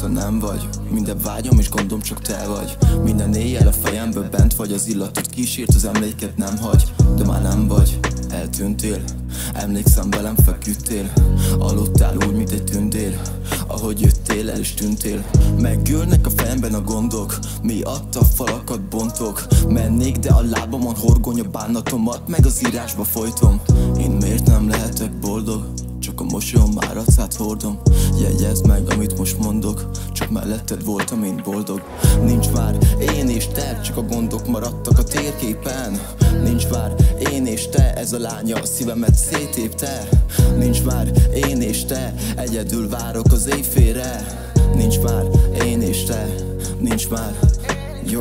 ha nem vagy. Minden vágyom és gondom csak te vagy. Minden éjjel a fejemből bent vagy. Az illatod kísért, az emléket nem hagy. De már nem vagy, eltűntél. Emlékszem, velem feküdtél. Aludtál úgy, mint egy tündér. Ahogy jöttél, el is tűntél. Meggyűlnek a fejemben a gondok. Miatt a falakat bontok. Mennék, de a lábamon horgony a bánatomat, meg az írásba folytom. Én miért nem lehetek boldog? Csak a mosolyom már arcát hordom. Jegyezd meg, amit most mondok. Csak melletted voltam én boldog. Nincs már én és te, csak a gondok maradtak a térképen. Nincs már én és te, ez a lánya a szívemet szétépte. Nincs már én és te, egyedül várok az éjfélre. Nincs már én és te, nincs már, jó.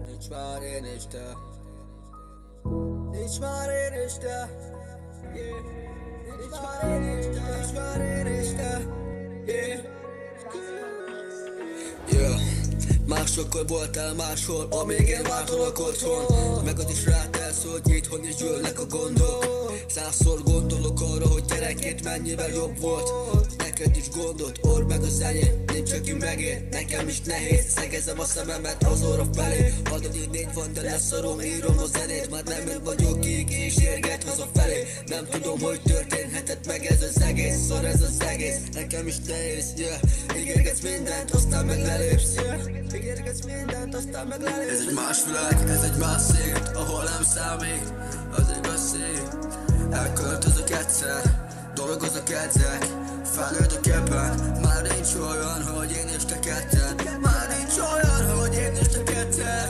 Nincs már én és te. Nincs már én és te. Nincs már én és te. Nincs már én és te. Másokkal voltál máshol, amíg én váltolok otthon. Meg az is rátelsz, hogy itthon is gyűlnek a gondok. Százszor gondolok arra, hogy gyerekként mennyivel jobb volt. Neked is gondot, orr meg az enyém. Nincs aki megér, nekem is nehéz. Szegezem a szememet az orra felé. Hallod, így négy van, de leszarom, írom a zenét. Már nem én vagyok, ki kísérget hazafelé. Nem tudom, hogy történhetett meg ez az egész. Szar ez az egész, nekem is nehéz, Ígérgetsz mindent, aztán meg lelépsz, Ígérgetsz mindent, aztán meg lelépsz. Ez egy más világ, ez egy más szét, ahol nem számít az igaz szép. Elköltözök egyszer, dolgozok edzek, felnőttök ebben. Már nincs olyan, hogy én és te ketten. Már nincs olyan, hogy én és te ketten.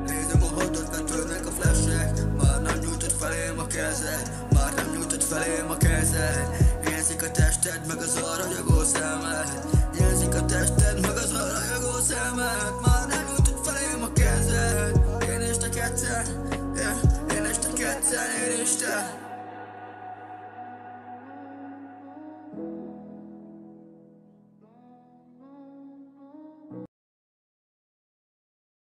Nézem a hatot, betörnek a flashek. Már nem nyújtod felém a kezed. Már nem nyújtod felém a kezed. Érzik a tested, meg az aranyagó szemed. Érzik a tested, meg az aranyagó szemed. Már nem nyújtod felém a kezed. Én és te ketten, én és te ketten, én és te.